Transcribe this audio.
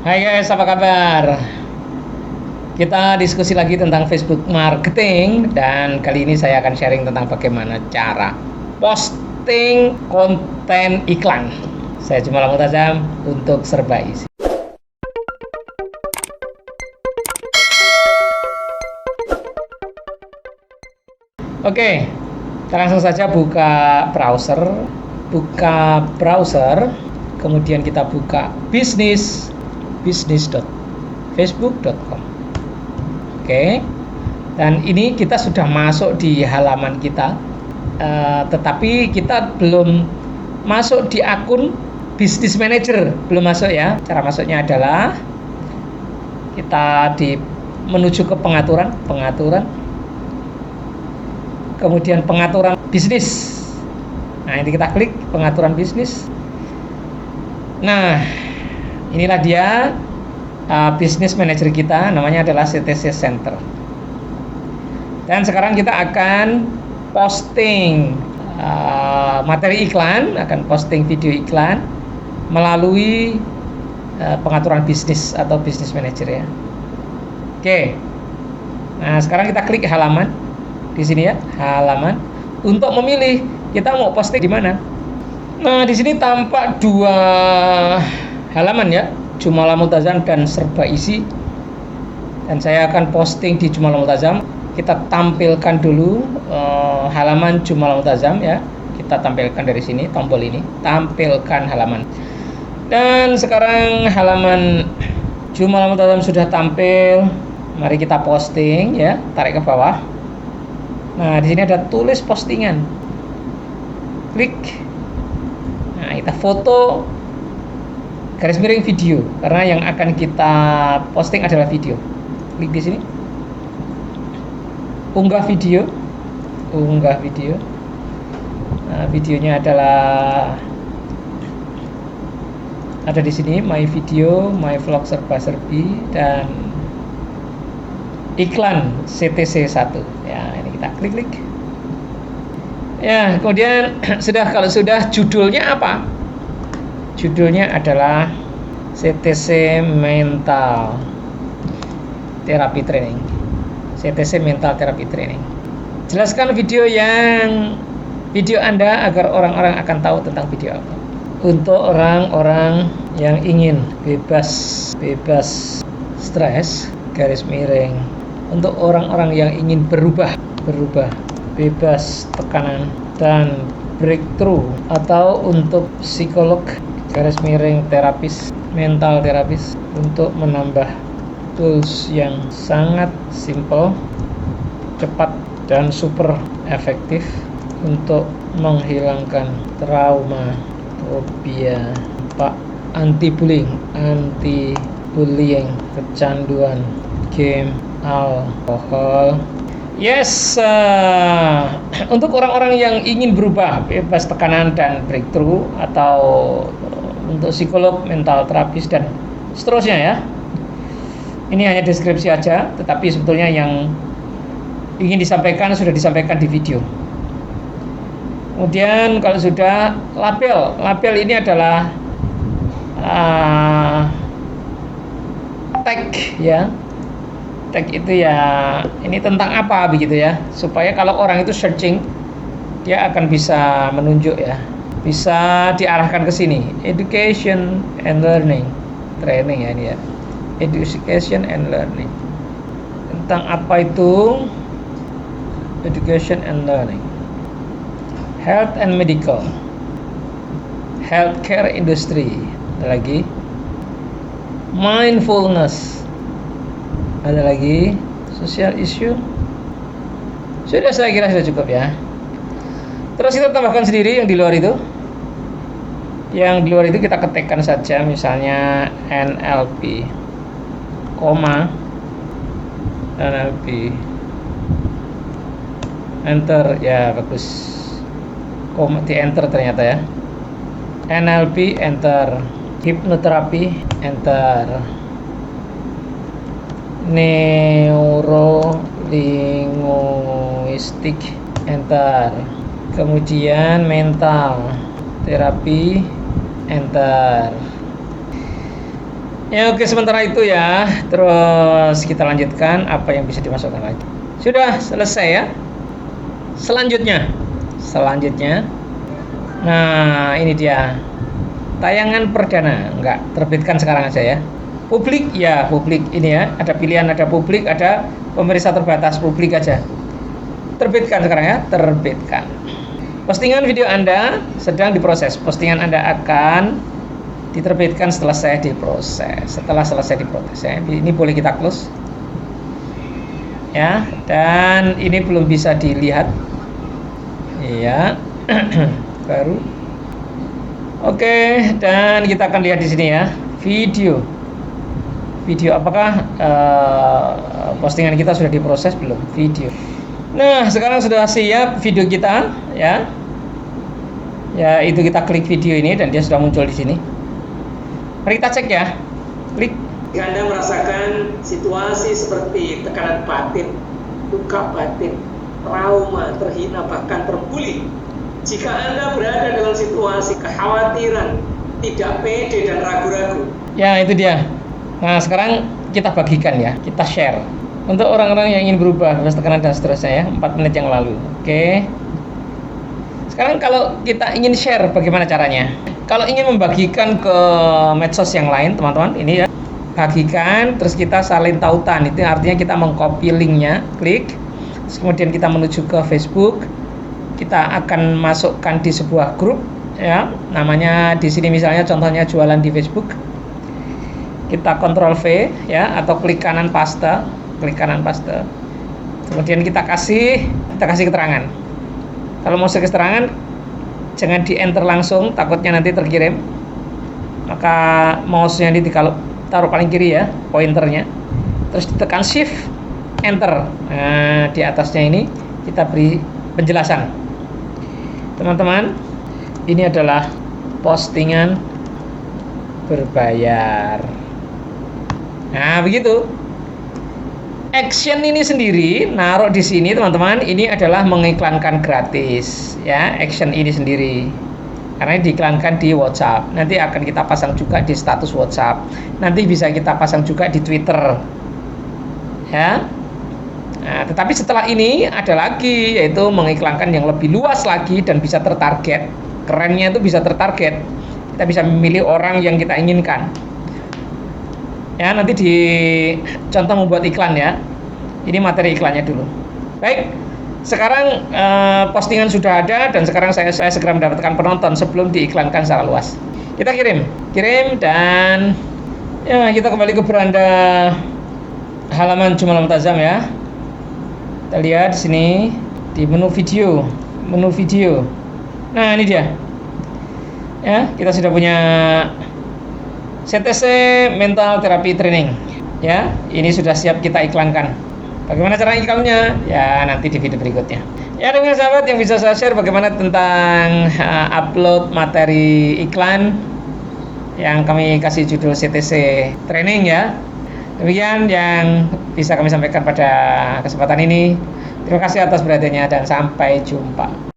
Hai guys, apa kabar? Kita diskusi lagi tentang Facebook marketing dan kali ini saya akan sharing tentang bagaimana cara posting konten iklan. Saya Jumal Mutazam untuk Serba Isi. Oke, kita langsung saja buka browser, kemudian kita buka business.facebook.com. Oke, dan ini kita sudah masuk di halaman kita, tetapi kita belum masuk di akun Business Manager, belum masuk ya. Cara masuknya adalah kita menuju ke pengaturan, kemudian pengaturan bisnis. Nah, ini kita klik pengaturan bisnis. Nah, inilah dia Business Manager kita, namanya adalah CTC Center. Dan sekarang kita akan posting materi iklan, akan posting video iklan melalui pengaturan bisnis atau Business Manager ya. Oke. Nah, sekarang kita klik halaman di sini ya, halaman untuk memilih kita mau posting di mana. Nah, di sini tampak dua halaman ya, Jumal Mutazam dan Serba Isi. Dan saya akan posting di Jumal Mutazam. Kita tampilkan dulu halaman Jumal Mutazam ya. Kita tampilkan dari sini, tombol ini, tampilkan halaman. Dan sekarang halaman Jumal Mutazam sudah tampil. Mari kita posting ya, tarik ke bawah. Nah, di sini ada tulis postingan. Klik. Nah, kita foto garis miring video, karena yang akan kita posting adalah video. Klik di sini. Unggah video. Nah, videonya ada di sini, my video, my vlog serba serbi, dan iklan CTC 1 ya. Ini kita klik ya. Kemudian kalau sudah judulnya apa? Judulnya adalah CTC Mental Therapy Training. CTC Mental Therapy Training. Jelaskan video Anda agar orang-orang akan tahu tentang video apa. Untuk orang-orang yang ingin bebas stres, garis miring. Untuk orang-orang yang ingin berubah, bebas tekanan dan breakthrough, atau untuk psikolog, garis miring terapis, mental terapis, untuk menambah tools yang sangat simple, cepat, dan super efektif untuk menghilangkan trauma, fobia, anti-bullying, kecanduan, game, alkohol. Yes, untuk orang-orang yang ingin berubah, bebas tekanan dan breakthrough, atau untuk psikolog, mental terapis, dan seterusnya ya. Ini hanya deskripsi aja, tetapi sebetulnya yang ingin disampaikan sudah disampaikan di video. Kemudian kalau sudah label ini adalah tag ya. Tag itu ya, ini tentang apa begitu ya, supaya kalau orang itu searching dia akan bisa menunjuk ya, bisa diarahkan ke sini. Education and learning, training ya ini ya. Education and learning. Tentang apa itu? Education and learning. Health and medical. Healthcare industry. Ada lagi. Mindfulness. Ada lagi. Social issue. Sudah, saya kira sudah cukup ya. Terus kita tambahkan sendiri yang di luar itu. Yang di luar itu kita ketikkan saja, misalnya NLP, NLP, enter ya, bagus. Di enter ternyata ya. NLP enter, hipnoterapi enter, neurolinguistik enter, kemudian mental terapi enter. Ya oke, sementara itu ya. Terus kita lanjutkan apa yang bisa dimasukkan lagi. Sudah selesai ya. Selanjutnya. Nah, ini dia. Tayangan perdana. Enggak, terbitkan sekarang aja ya. Publik ya, publik ini ya. Ada pilihan, ada publik, ada pemirsa terbatas, publik aja. Terbitkan sekarang ya, terbitkan. Postingan video Anda sedang diproses. Postingan Anda akan diterbitkan setelah selesai diproses ya. Ini boleh kita close ya, dan ini belum bisa dilihat ya. Baru oke, dan kita akan lihat di sini ya, video apakah postingan kita sudah diproses belum, video. Nah, sekarang sudah siap video kita ya. Ya, itu kita klik video ini dan dia sudah muncul di sini. Mari kita cek ya. Klik. Jika Anda merasakan situasi seperti tekanan batin, luka batin, trauma, terhina, bahkan terbuli, jika Anda berada dalam situasi kekhawatiran, tidak pede dan ragu-ragu. Ya, itu dia. Nah, sekarang kita bagikan ya, kita share. Untuk orang-orang yang ingin berubah, bebas tekanan dan seterusnya ya, 4 menit yang lalu. Oke. Sekarang kalau kita ingin share, bagaimana caranya? Kalau ingin membagikan ke medsos yang lain, teman-teman, ini ya, bagikan, terus kita salin tautan. Itu artinya kita mengcopy linknya, klik, terus kemudian kita menuju ke Facebook. Kita akan masukkan di sebuah grup, ya, namanya di sini misalnya contohnya jualan di Facebook. Kita Ctrl V, ya, atau klik kanan paste. Kemudian kita kasih keterangan. Kalau mau keterangan, jangan di enter langsung, takutnya nanti terkirim. Maka mouse-nya taruh paling kiri ya, pointernya. Terus ditekan shift enter. Nah, di atasnya ini kita beri penjelasan. Teman-teman, ini adalah postingan berbayar. Nah, begitu. Action ini sendiri naruh di sini, teman-teman, ini adalah mengiklankan gratis ya, action ini sendiri. Karena diiklankan di WhatsApp. Nanti akan kita pasang juga di status WhatsApp. Nanti bisa kita pasang juga di Twitter. Ya. Nah, tetapi setelah ini ada lagi, yaitu mengiklankan yang lebih luas lagi dan bisa tertarget. Kerennya itu bisa tertarget. Kita bisa memilih orang yang kita inginkan. Ya, nanti di contoh membuat iklan ya. Ini materi iklannya dulu. Baik, sekarang postingan sudah ada dan sekarang saya segera mendapatkan penonton sebelum diiklankan secara luas. Kita kirim dan ya, kita kembali ke beranda halaman Jumal Muntazam ya. Kita lihat di sini di menu video. Nah, ini dia. Ya, kita sudah punya CTC Mental Therapy Training ya, ini sudah siap kita iklankan. Bagaimana cara iklannya? Ya, nanti di video berikutnya. Ya, dengan sahabat yang bisa saya share bagaimana tentang upload materi iklan yang kami kasih judul CTC Training ya. Demikian yang bisa kami sampaikan pada kesempatan ini. Terima kasih atas perhatiannya dan sampai jumpa.